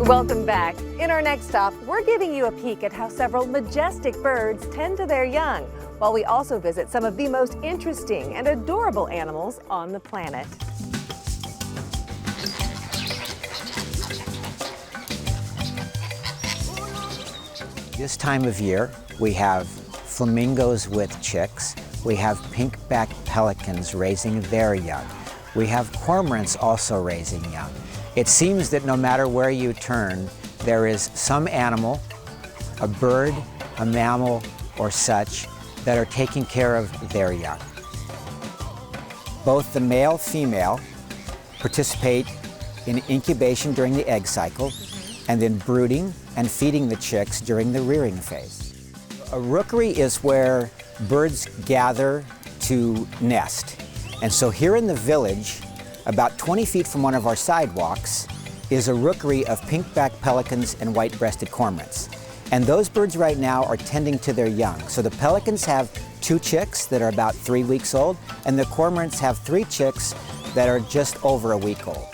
Welcome back. In our next stop, we're giving you a peek at how several majestic birds tend to their young, while we also visit some of the most interesting and adorable animals on the planet. This time of year, we have flamingos with chicks. We have pink-backed pelicans raising their young. We have cormorants also raising young. It seems that no matter where you turn, there is some animal, a bird, a mammal, or such, that are taking care of their young. Both the male-female participate in incubation during the egg cycle, and then brooding and feeding the chicks during the rearing phase. A rookery is where birds gather to nest. And so here in the village, about 20 feet from one of our sidewalks, is a rookery of pink-backed pelicans and white-breasted cormorants. And those birds right now are tending to their young. So the pelicans have 2 chicks that are about 3 weeks old, and the cormorants have 3 chicks that are just over a week old.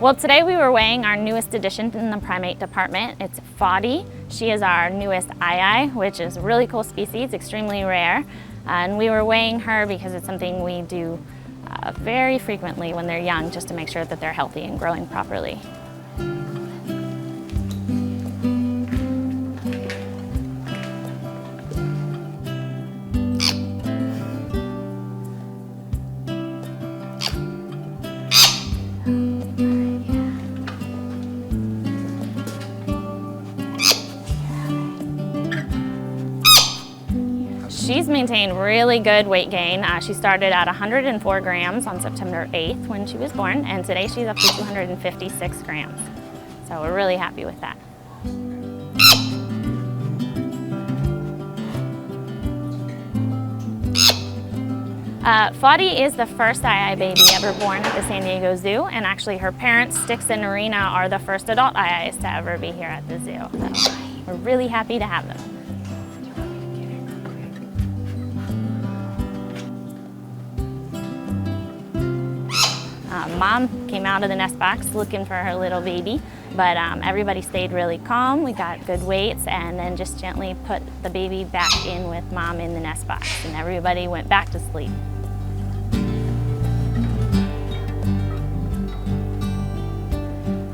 Well, today we were weighing our newest addition in the primate department. It's Foddy. She is our newest aye, which is a really cool species, extremely rare. And we were weighing her because it's something we do very frequently when they're young, just to make sure that they're healthy and growing properly. She's maintained really good weight gain. She started at 104 grams on September 8th when she was born, and today she's up to 256 grams. So we're really happy with that. Foddy is the first aye baby ever born at the San Diego Zoo, and actually her parents, Styx and Narina, are the first adult ayes to ever be here at the zoo. So we're really happy to have them. Mom came out of the nest box looking for her little baby, but everybody stayed really calm. We got good weights and then just gently put the baby back in with Mom in the nest box, and everybody went back to sleep.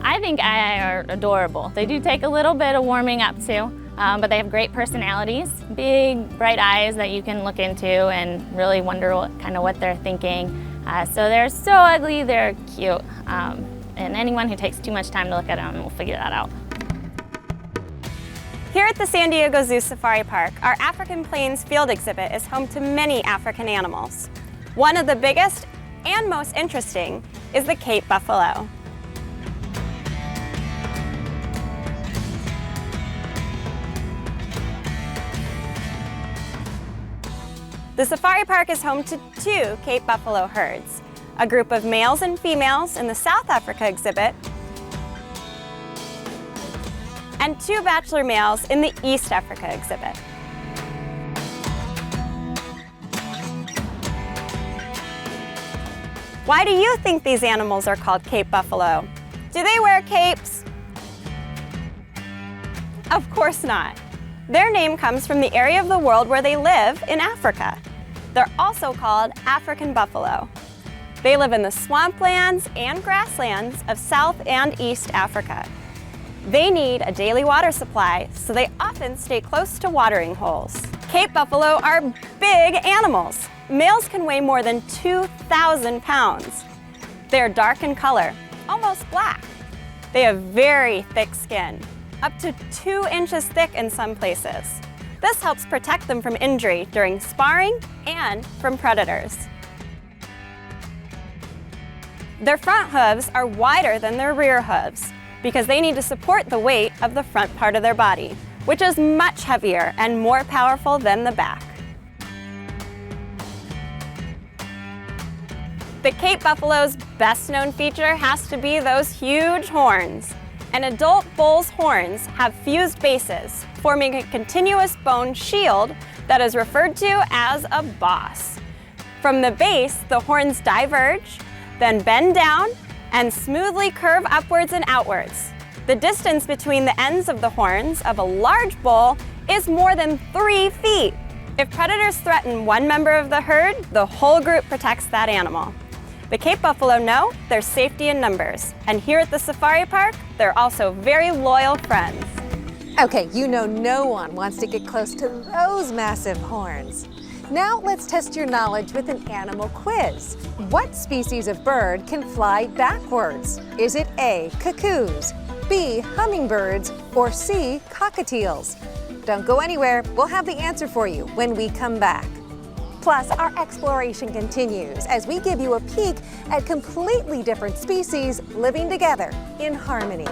I think aye are adorable. They do take a little bit of warming up too, but they have great personalities, big bright eyes that you can look into and really wonder what they're thinking. So they're so ugly, they're cute. And anyone who takes too much time to look at them will figure that out. Here at the San Diego Zoo Safari Park, our African Plains field exhibit is home to many African animals. One of the biggest and most interesting is the Cape buffalo. The Safari Park is home to 2 Cape buffalo herds, a group of males and females in the South Africa exhibit, and 2 bachelor males in the East Africa exhibit. Why do you think these animals are called Cape buffalo? Do they wear capes? Of course not. Their name comes from the area of the world where they live in Africa. They're also called African buffalo. They live in the swamplands and grasslands of South and East Africa. They need a daily water supply, so they often stay close to watering holes. Cape buffalo are big animals. Males can weigh more than 2,000 pounds. They're dark in color, almost black. They have very thick skin, up to 2 inches thick in some places. This helps protect them from injury during sparring and from predators. Their front hooves are wider than their rear hooves because they need to support the weight of the front part of their body, which is much heavier and more powerful than the back. The Cape buffalo's best known feature has to be those huge horns. An adult bull's horns have fused bases, forming a continuous bone shield that is referred to as a boss. From the base, the horns diverge, then bend down, and smoothly curve upwards and outwards. The distance between the ends of the horns of a large bull is more than 3 feet. If predators threaten one member of the herd, the whole group protects that animal. The Cape buffalo know there's safety in numbers, and here at the safari park, they're also very loyal friends. Okay, you know no one wants to get close to those massive horns. Now let's test your knowledge with an animal quiz. What species of bird can fly backwards? Is it A, cuckoos, B, hummingbirds, or C, cockatiels? Don't go anywhere, we'll have the answer for you when we come back. Plus, our exploration continues as we give you a peek at completely different species living together in harmony.